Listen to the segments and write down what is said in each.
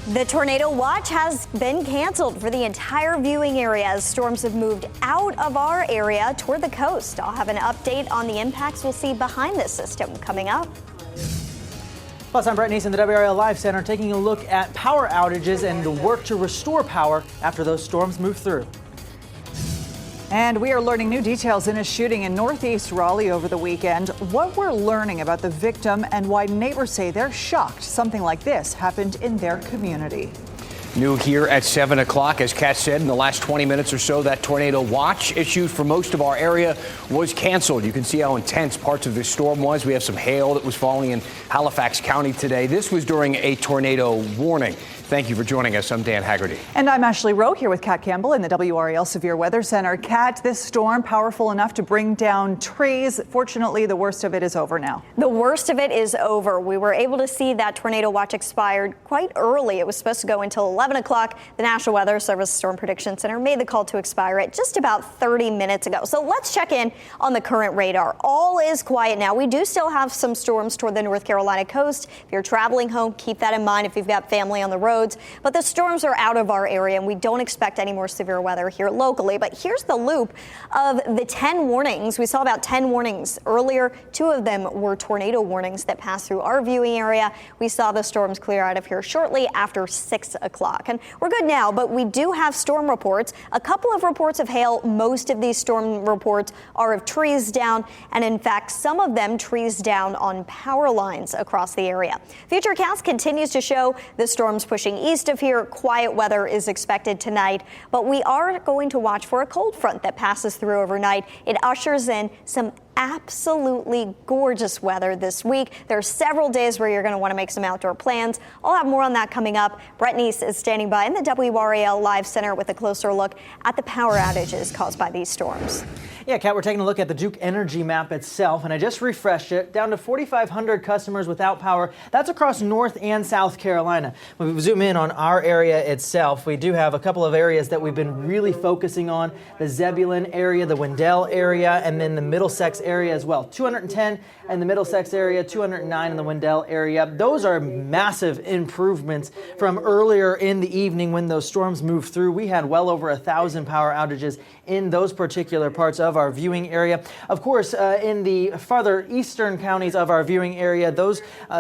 The tornado watch has been canceled for the entire viewing area as storms have moved out of our area toward the coast. I'll have an update on the impacts we'll see behind this system coming up. Plus, I'm Brett Neese in the WRAL Live Center taking a look at power outages and the work to restore power after those storms move through. And we are learning new details in a shooting in northeast Raleigh over the weekend. What we're learning about the victim and why neighbors say they're shocked something like this happened in their community. New here at 7 o'clock. As Kat said, in the last 20 minutes or so, that tornado watch issued for most of our area was canceled. You can see how intense parts of this storm was. We have some hail that was falling in Halifax County today. This was during a tornado warning. Thank you for joining us. I'm Dan Haggerty. And I'm Ashley Rowe here with Kat Campbell in the WRAL Severe Weather Center. Kat, this storm powerful enough to bring down trees. Fortunately, the worst of it is over now. The worst of it is over. We were able to see that tornado watch expired quite early. It was supposed to go until 11 o'clock. The National Weather Service Storm Prediction Center made the call to expire it just about 30 minutes ago. So let's check in on the current radar. All is quiet now. We do still have some storms toward the North Carolina coast. If you're traveling home, keep that in mind if you've got family on the road. But the storms are out of our area and we don't expect any more severe weather here locally. But here's the loop of the 10 warnings. We saw about 10 warnings earlier. 2 of them were tornado warnings that passed through our viewing area. We saw the storms clear out of here shortly after 6 o'clock. And we're good now, but we do have storm reports. A couple of reports of hail. Most of these storm reports are of trees down. And in fact, some of them trees down on power lines across the area. Futurecast continues to show the storms pushing east of here. Quiet weather is expected tonight, but we are going to watch for a cold front that passes through overnight. It ushers in some absolutely gorgeous weather this week. There are several days where you're going to want to make some outdoor plans. I'll have more on that coming up. Brett Neese is standing by in the WRAL Live Center with a closer look at the power outages caused by these storms. Yeah, Kat, we're taking a look at the Duke Energy map itself, and I just refreshed it, down to 4,500 customers without power. That's across North and South Carolina. When we zoom in on our area itself, we do have a couple of areas that we've been really focusing on, the Zebulon area, the Wendell area, and then the Middlesex area as well. 210 in the Middlesex area, 209 in the Wendell area. Those are massive improvements from earlier in the evening when those storms moved through. We had well over 1,000 power outages in those particular parts of our viewing area. Of course, in the farther eastern counties of our viewing area,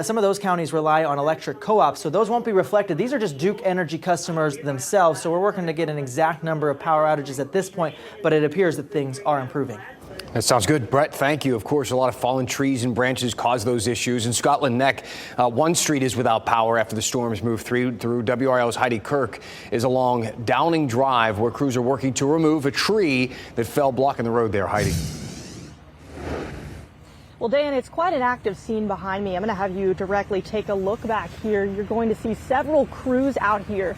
some of those counties rely on electric co-ops, so those won't be reflected. These are just Duke Energy customers themselves, so we're working to get an exact number of power outages at this point, but it appears that things are improving. That sounds good, Brett. Thank you. Of course, a lot of fallen trees and branches cause those issues. In Scotland Neck, one street is without power after the storms moved through. WRL's Heidi Kirk is along Downing Drive, where crews are working to remove a tree that fell blocking the road there. Heidi. Well, Dan, it's quite an active scene behind me. I'm going to have you directly take a look back here. You're going to see several crews out here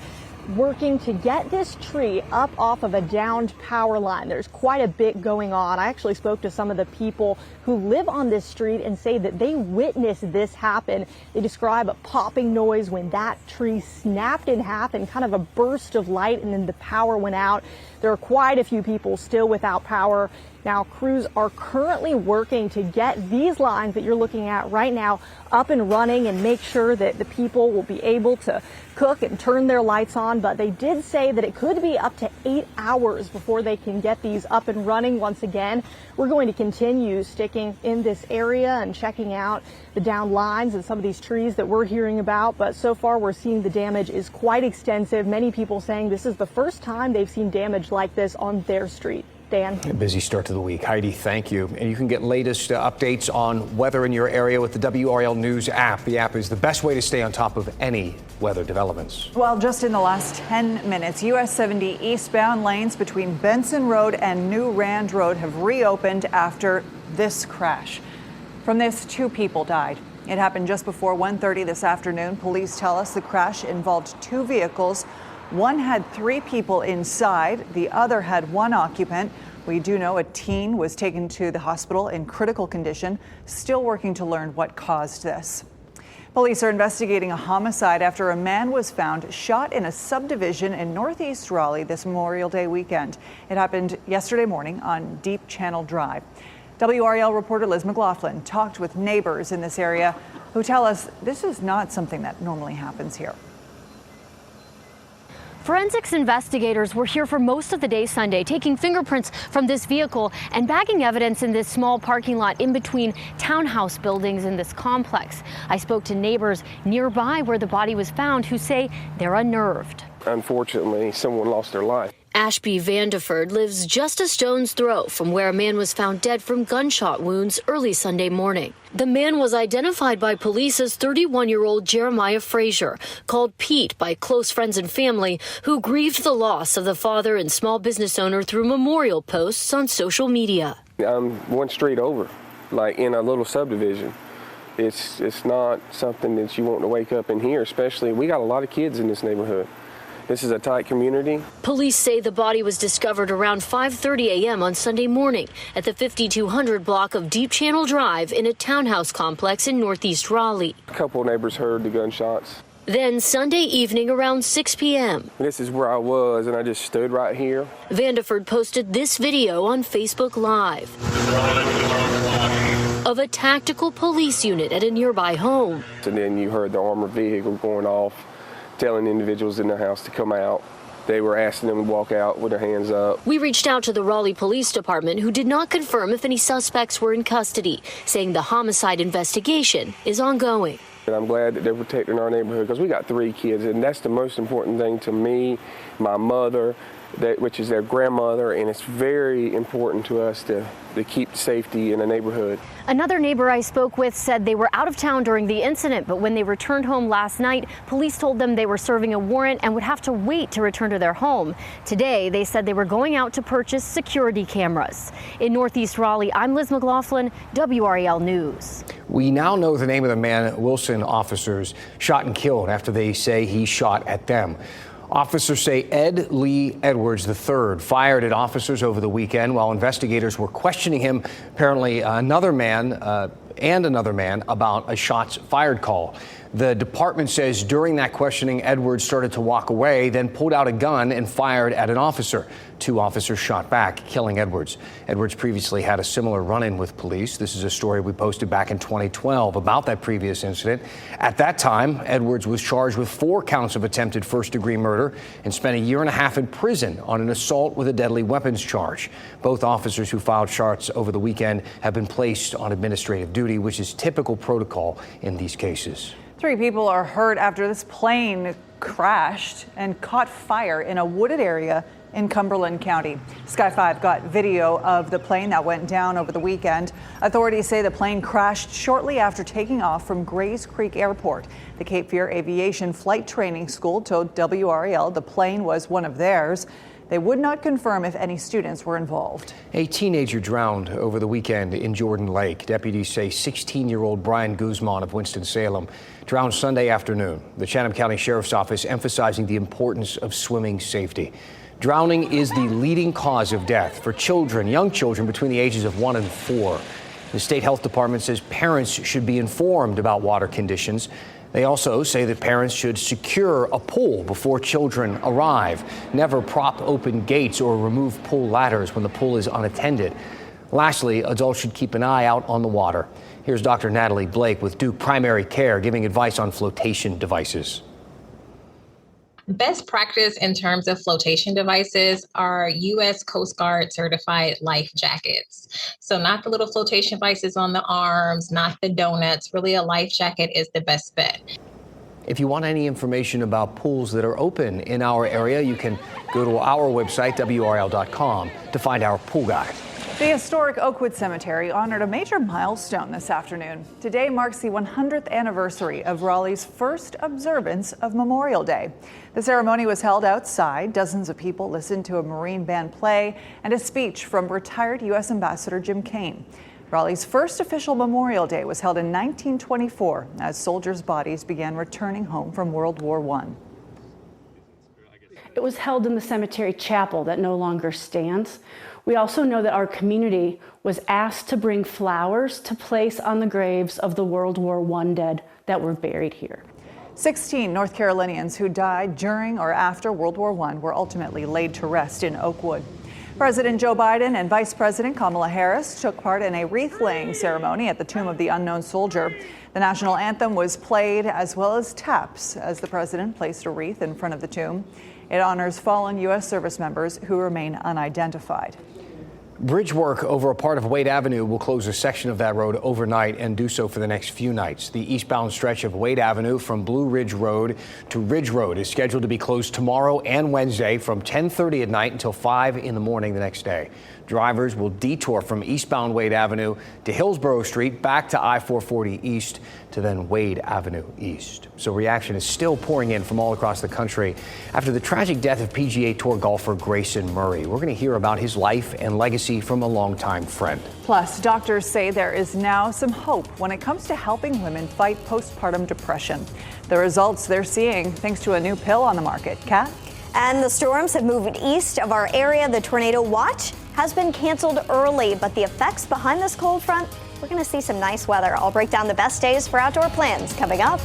working to get this tree up off of a downed power line. There's quite a bit going on. I actually spoke to some of the people who live on this street and say that they witnessed this happen. They describe a popping noise when that tree snapped in half and kind of a burst of light, and then the power went out. There are quite a few people still without power. Now, crews are currently working to get these lines that you're looking at right now up and running and make sure that the people will be able to cook and turn their lights on. But they did say that it could be up to 8 hours before they can get these up and running once again. We're going to continue sticking in this area and checking out the down lines and some of these trees that we're hearing about. But so far, we're seeing the damage is quite extensive. Many people saying this is the first time they've seen damage like this on their street. Dan. A busy start to the week. Heidi, thank you. And you can get latest updates on weather in your area with the WRL News app. The app is the best way to stay on top of any weather developments. Well, just in the last 10 minutes, US 70 eastbound lanes between Benson Road and New Rand Road have reopened after this crash. From this, 2 people died. It happened just before 1:30 this afternoon. Police tell us the crash involved 2 vehicles. One had 3 people inside. The other had 1 occupant. We do know a teen was taken to the hospital in critical condition. Still working to learn what caused this. Police are investigating a homicide after a man was found shot in a subdivision in northeast Raleigh this Memorial Day weekend. It happened yesterday morning on Deep Channel Drive. WRAL reporter Liz McLaughlin talked with neighbors in this area who tell us this is not something that normally happens here. Forensics investigators were here for most of the day Sunday, taking fingerprints from this vehicle and bagging evidence in this small parking lot in between townhouse buildings in this complex. I spoke to neighbors nearby where the body was found who say they're unnerved. Unfortunately, someone lost their life. Ashby Vandeford lives just a stone's throw from where a man was found dead from gunshot wounds early Sunday morning. The man was identified by police as 31-year-old Jeremiah Frazier, called Pete by close friends and family, who grieved the loss of the father and small business owner through memorial posts on social media. I'm one street over, like in a little subdivision. It's not something that you want to wake up and hear, especially we got a lot of kids in this neighborhood. This is a tight community. Police say the body was discovered around 5:30 a.m. on Sunday morning at the 5200 block of Deep Channel Drive in a townhouse complex in northeast Raleigh. A couple of neighbors heard the gunshots. Then Sunday evening around 6 p.m. This is where I was, and I just stood right here. Vandeford posted this video on Facebook Live of a tactical police unit at a nearby home. And then you heard the armored vehicle going off, telling individuals in the house to come out. They were asking them to walk out with their hands up. We reached out to the Raleigh Police Department, who did not confirm if any suspects were in custody, saying the homicide investigation is ongoing. And I'm glad that they're protecting our neighborhood because we got 3 kids, and that's the most important thing to me, my mother, which is their grandmother, and it's very important to us to keep safety in the neighborhood. Another neighbor I spoke with said they were out of town during the incident, but when they returned home last night, police told them they were serving a warrant and would have to wait to return to their home. Today, they said they were going out to purchase security cameras. In Northeast Raleigh, I'm Liz McLaughlin, WRAL News. We now know the name of the man Wilson officers shot and killed after they say he shot at them. Officers say Ed Lee Edwards III fired at officers over the weekend while investigators were questioning him, apparently another man about a shots fired call. The department says during that questioning, Edwards started to walk away, then pulled out a gun and fired at an officer. 2 officers shot back, killing Edwards. Edwards previously had a similar run-in with police. This is a story we posted back in 2012 about that previous incident. At that time, Edwards was charged with 4 counts of attempted first-degree murder and spent a year and a half in prison on an assault with a deadly weapons charge. Both officers who filed shots over the weekend have been placed on administrative duty, which is typical protocol in these cases. 3 people are hurt after this plane crashed and caught fire in a wooded area in Cumberland County. Sky 5 got video of the plane that went down over the weekend. Authorities say the plane crashed shortly after taking off from Grays Creek Airport. The Cape Fear Aviation Flight Training School told WRAL the plane was one of theirs. They would not confirm if any students were involved. A teenager drowned over the weekend in Jordan Lake. Deputies say 16-year-old Brian Guzman of Winston-Salem drowned Sunday afternoon. The Chatham County Sheriff's Office emphasizing the importance of swimming safety. Drowning is the leading cause of death for children, young children between the ages of 1 and 4. The state health department says parents should be informed about water conditions. They also say that parents should secure a pool before children arrive, never prop open gates or remove pool ladders when the pool is unattended. Lastly, adults should keep an eye out on the water. Here's Dr. Natalie Blake with Duke Primary Care giving advice on flotation devices. Best practice in terms of flotation devices are U.S. Coast Guard certified life jackets. So not the little flotation devices on the arms, not the donuts. Really, a life jacket is the best bet. If you want any information about pools that are open in our area, you can go to our website, WRAL.com, to find our pool guide. The historic Oakwood Cemetery honored a major milestone this afternoon. Today marks the 100th anniversary of Raleigh's first observance of Memorial Day. The ceremony was held outside. Dozens of people listened to a Marine band play and a speech from retired U.S. Ambassador Jim Kane. Raleigh's first official Memorial Day was held in 1924 as soldiers' bodies began returning home from World War I. It was held in the cemetery chapel that no longer stands. We also know that our community was asked to bring flowers to place on the graves of the World War I dead that were buried here. 16 North Carolinians who died during or after World War I were ultimately laid to rest in Oakwood. President Joe Biden and Vice President Kamala Harris took part in a wreath-laying ceremony at the Tomb of the Unknown Soldier. The national anthem was played, as well as taps, as the president placed a wreath in front of the tomb. It honors fallen U.S. service members who remain unidentified. Bridge work over a part of Wade Avenue will close a section of that road overnight and do so for the next few nights. The eastbound stretch of Wade Avenue from Blue Ridge Road to Ridge Road is scheduled to be closed tomorrow and Wednesday from 10:30 at night until 5 in the morning the next day. Drivers will detour from eastbound Wade Avenue to Hillsborough Street, back to I-440 East, to then Wade Avenue East. So reaction is still pouring in from all across the country after the tragic death of PGA Tour golfer Grayson Murray. We're going to hear about his life and legacy from a longtime friend. Plus, doctors say there is now some hope when it comes to helping women fight postpartum depression. The results they're seeing thanks to a new pill on the market. Kat? And the storms have moved east of our area. The tornado watch has been canceled early, but the effects behind this cold front, we're going to see some nice weather. I'll break down the best days for outdoor plans coming up.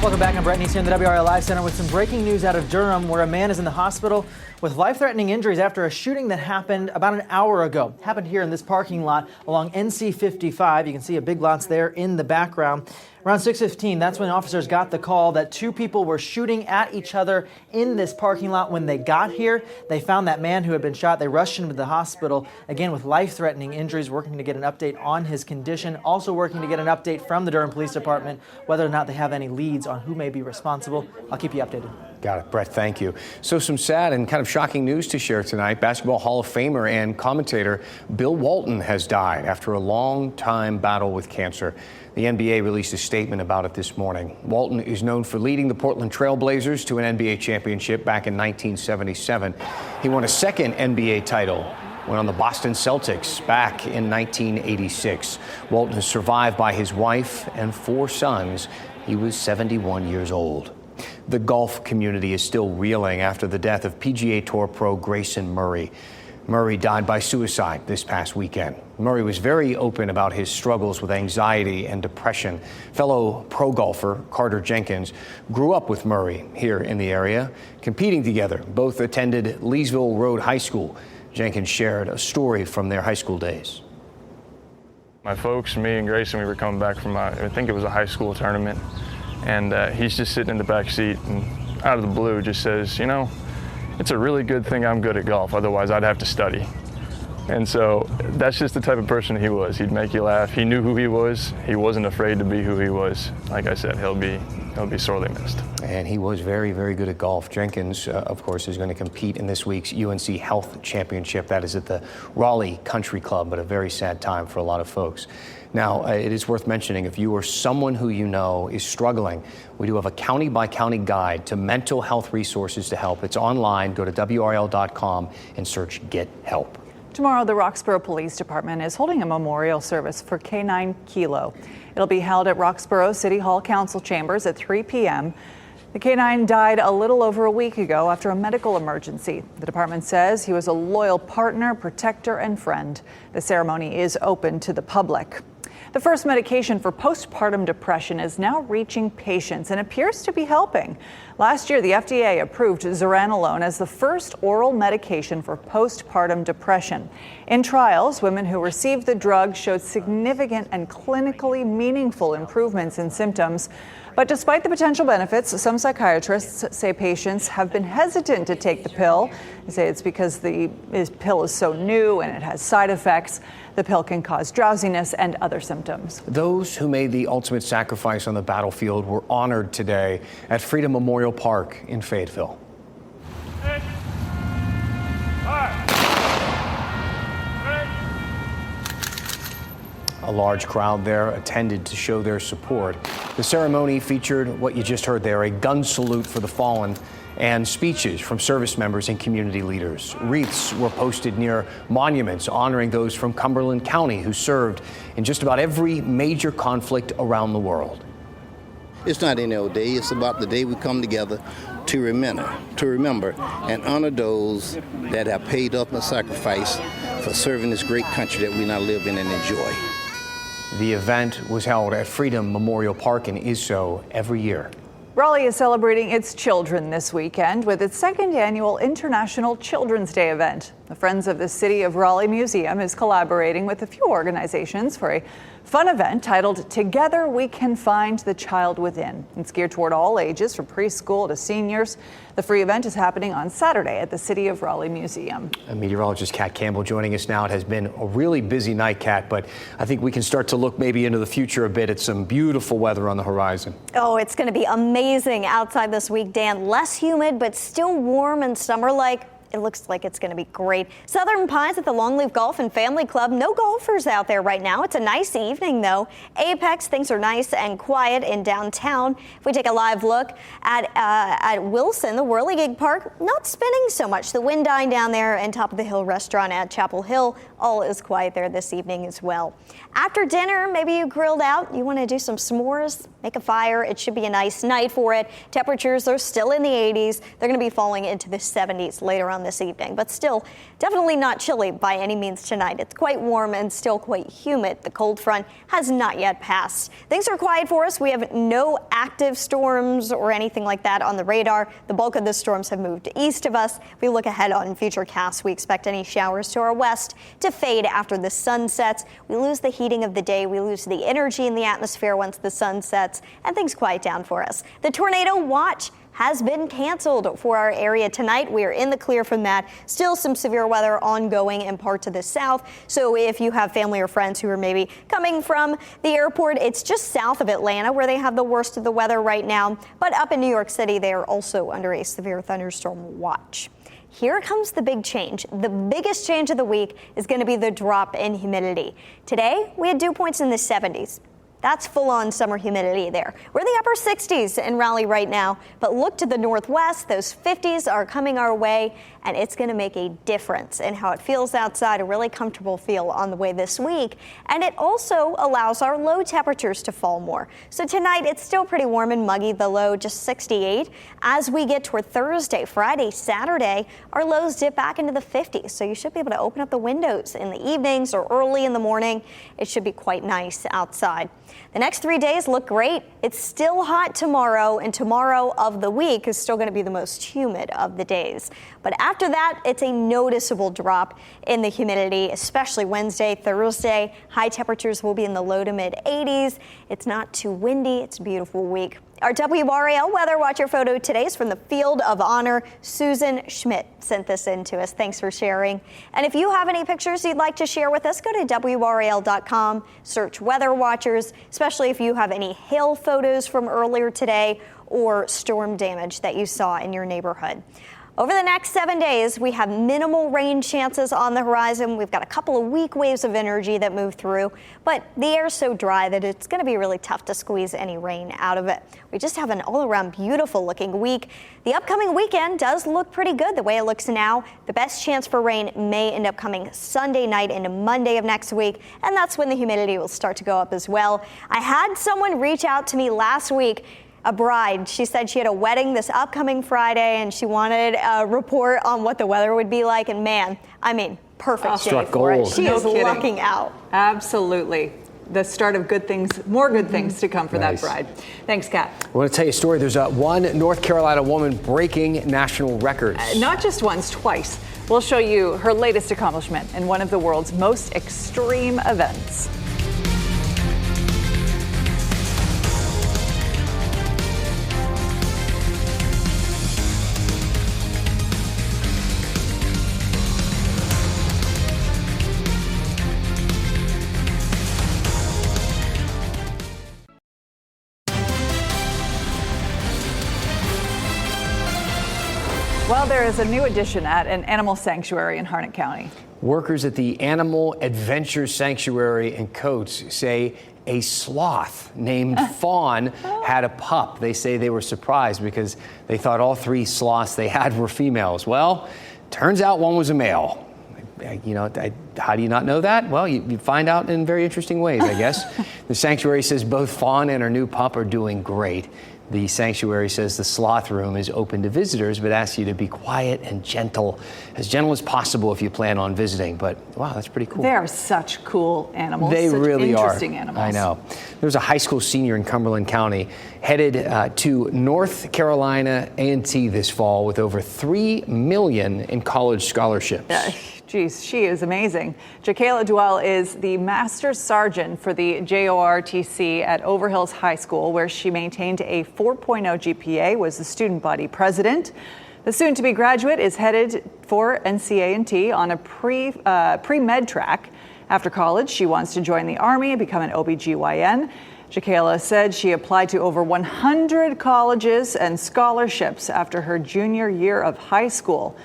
Welcome back. I'm Brett Neese here in the WRAL Live Center with some breaking news out of Durham, where a man is in the hospital with life-threatening injuries after a shooting that happened about an hour ago. Happened here in this parking lot along NC 55. You can see a Big Lots there in the background. Around 6:15, that's when officers got the call that two people were shooting at each other in this parking lot. When they got here, they found that man who had been shot. They rushed him to the hospital, again with life-threatening injuries, working to get an update on his condition. Also working to get an update from the Durham Police Department, whether or not they have any leads on who may be responsible. I'll keep you updated. Got it, Brett, thank you. So some sad and kind of shocking news to share tonight. Basketball Hall of Famer and commentator Bill Walton has died after a long-time battle with cancer. The NBA released a statement about it this morning. Walton is known for leading the Portland Trail Blazers to an NBA championship back in 1977. He won a second NBA title, went on the Boston Celtics back in 1986. Walton is survived by his wife and 4 sons. He was 71 years old. The golf community is still reeling after the death of PGA Tour pro Grayson Murray. Murray died by suicide this past weekend. Murray was very open about his struggles with anxiety and depression. Fellow pro golfer Carter Jenkins grew up with Murray here in the area, competing together. Both attended Leesville Road High School. Jenkins shared a story from their high school days. My folks, me and Grayson, we were coming back from, I think it was a high school tournament, and he's just sitting in the back seat and out of the blue just says, you know, it's a really good thing I'm good at golf, otherwise I'd have to study. And so that's just the type of person he was. He'd make you laugh. He knew who he was. He wasn't afraid to be who he was. Like I said, he'll be sorely missed. And he was very, very good at golf. Jenkins, of course, is going to compete in this week's UNC Health Championship. That is at the Raleigh Country Club, but a very sad time for a lot of folks. Now, it is worth mentioning, if you or someone who you know is struggling, we do have a county-by-county guide to mental health resources to help. It's online. Go to WRAL.com and search Get Help. Tomorrow, the Roxborough Police Department is holding a memorial service for K9 Kilo. It'll be held at Roxborough City Hall Council Chambers at 3 p.m. The K9 died a little over a week ago after a medical emergency. The department says he was a loyal partner, protector, and friend. The ceremony is open to the public. The first medication for postpartum depression is now reaching patients and appears to be helping. Last year, the FDA approved zuranolone as the first oral medication for postpartum depression. In trials, women who received the drug showed significant and clinically meaningful improvements in symptoms. But despite the potential benefits, some psychiatrists say patients have been hesitant to take the pill. They say it's because the pill is so new and it has side effects. The pill can cause drowsiness and other symptoms. Those who made the ultimate sacrifice on the battlefield were honored today at Freedom Memorial Park in Fayetteville. A large crowd there attended to show their support. The ceremony featured what you just heard there, a gun salute for the fallen, and speeches from service members and community leaders. Wreaths were posted near monuments honoring those from Cumberland County who served in just about every major conflict around the world. It's not any old day. It's about the day we come together to remember and honor those that have paid up and sacrificed for serving this great country that we now live in and enjoy. The event was held at Freedom Memorial Park and is so every year. Raleigh is celebrating its children this weekend with its second annual International Children's Day event. The Friends of the City of Raleigh Museum is collaborating with a few organizations for a fun event titled Together We Can Find the Child Within. It's geared toward all ages, from preschool to seniors. The free event is happening on Saturday at the City of Raleigh Museum. Meteorologist Kat Campbell joining us now. It has been a really busy night, Kat, but I think we can start to look maybe into the future a bit at some beautiful weather on the horizon. Oh, it's going to be amazing outside this week, Dan. Less humid, but still warm and summer-like. It looks like it's going to be great. Southern Pines at the Longleaf Golf and Family Club. No golfers out there right now. It's a nice evening, though. Apex, things are nice and quiet in downtown. If we take a live look at Wilson, the Whirligig Park, not spinning so much. The wind dying down there, and Top of the Hill restaurant at Chapel Hill, all is quiet there this evening as well. After dinner, maybe you grilled out. You want to do some s'mores, make a fire. It should be a nice night for it. Temperatures are still in the 80s. They're going to be falling into the 70s later on this evening, but still definitely not chilly by any means tonight. It's quite warm and still quite humid. The cold front has not yet passed. Things are quiet for us. We have no active storms or anything like that on the radar. The bulk of the storms have moved east of us. If we look ahead on future casts, we expect any showers to our west to fade after the sun sets. We lose the heating of the day. We lose the energy in the atmosphere once the sun sets, and things quiet down for us. The tornado watch has been canceled for our area tonight. We are in the clear from that. Still some severe weather ongoing in parts of the south. So if you have family or friends who are maybe coming from the airport, it's just south of Atlanta where they have the worst of the weather right now. But up in New York City, they are also under a severe thunderstorm watch. Here comes the big change. The biggest change of the week is going to be the drop in humidity. Today, we had dew points in the 70s. That's full-on summer humidity there. We're in the upper 60s in Raleigh right now, but look to the northwest. Those 50s are coming our way, and it's going to make a difference in how it feels outside, a really comfortable feel on the way this week. And it also allows our low temperatures to fall more. So tonight, it's still pretty warm and muggy, the low just 68. As we get toward Thursday, Friday, Saturday, our lows dip back into the 50s. So you should be able to open up the windows in the evenings or early in the morning. It should be quite nice outside. The next 3 days look great. It's still hot tomorrow, and tomorrow of the week is still going to be the most humid of the days. But after that, it's a noticeable drop in the humidity, especially Wednesday, Thursday. High temperatures will be in the low to mid 80s. It's not too windy. It's a beautiful week. Our WRAL Weather Watcher photo today is from the Field of Honor. Susan Schmidt sent this in to us. Thanks for sharing. And if you have any pictures you'd like to share with us, go to WRAL.com, search Weather Watchers, especially if you have any hail photos from earlier today or storm damage that you saw in your neighborhood. Over the next 7 days, we have minimal rain chances on the horizon. We've got a couple of weak waves of energy that move through, but the air's so dry that it's going to be really tough to squeeze any rain out of it. We just have an all-around beautiful looking week. The upcoming weekend does look pretty good the way it looks now. The best chance for rain may end up coming Sunday night into Monday of next week, and that's when the humidity will start to go up as well. I had someone reach out to me last week, a bride. She said she had a wedding this upcoming Friday and she wanted a report on what the weather would be like. And man, I mean, perfect day for it. She is lucking out. Absolutely. The start of good things, more good things to come for that bride. Thanks, Kat. I want to tell you a story. There's one North Carolina woman breaking national records. Not just once, twice. We'll show you her latest accomplishment in one of the world's most extreme events. Well, there is a new addition at an animal sanctuary in Harnett County. Workers at the Animal Adventure Sanctuary in Coates say a sloth named Fawn had a pup. They say they were surprised because they thought all 3 sloths they had were females. Well, turns out one was a male. You know, how do you not know that? Well, you find out in very interesting ways, I guess. The sanctuary says both Fawn and her new pup are doing great. The sanctuary says the sloth room is open to visitors, but asks you to be quiet and gentle as possible if you plan on visiting. But wow, that's pretty cool. They are such cool animals. They such really interesting are. Animals. I know. There's a high school senior in Cumberland County headed to North Carolina A&T this fall with over $3 million in college scholarships. Geez, she is amazing. Jacayla Dwell is the Master Sergeant for the JORTC at Overhills High School, where she maintained a 4.0 GPA, was the student body president. The soon-to-be graduate is headed for NCA&T on a pre-med track. After college, she wants to join the Army and become an OBGYN. Jacayla said she applied to over 100 colleges and scholarships after her junior year of high school.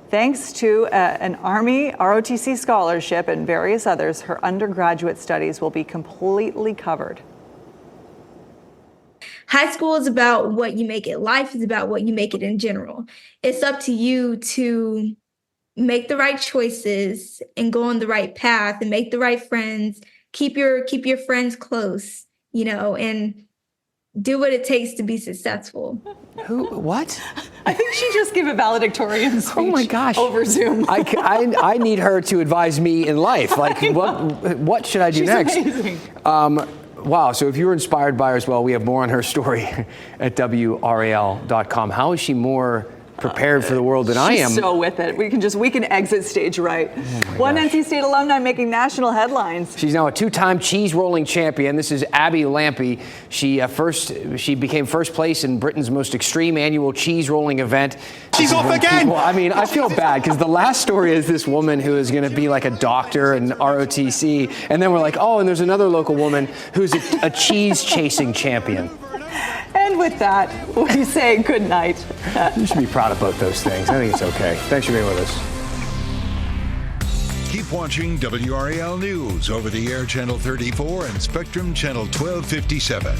Thanks to an Army ROTC scholarship and various others, her undergraduate studies will be completely covered. High school is about what you make it. Life is about what you make it in general. It's up to you to make the right choices and go on the right path and make the right friends. Keep your friends close, and do what it takes to be successful. What? I think she just gave a valedictorian speech. Oh my gosh! Over Zoom. I need her to advise me in life. Like, what should I do next? Amazing. Wow. So if you were inspired by her as well, we have more on her story at WRAL.com. How is she more prepared for the world than I am? She's so with it. We can exit stage right. One NC State alumni making national headlines. She's now a two-time cheese rolling champion. This is Abby Lampy. She became first place in Britain's most extreme annual cheese rolling event. She's off again. I feel bad because the last story is this woman who is going to be like a doctor in ROTC, and then we're like, oh, and there's another local woman who's a cheese chasing champion. And with that, we say good night. You should be proud of both those things. I think it's okay. Thanks for being with us. Keep watching WRAL News over the air channel 34 and Spectrum channel 1257.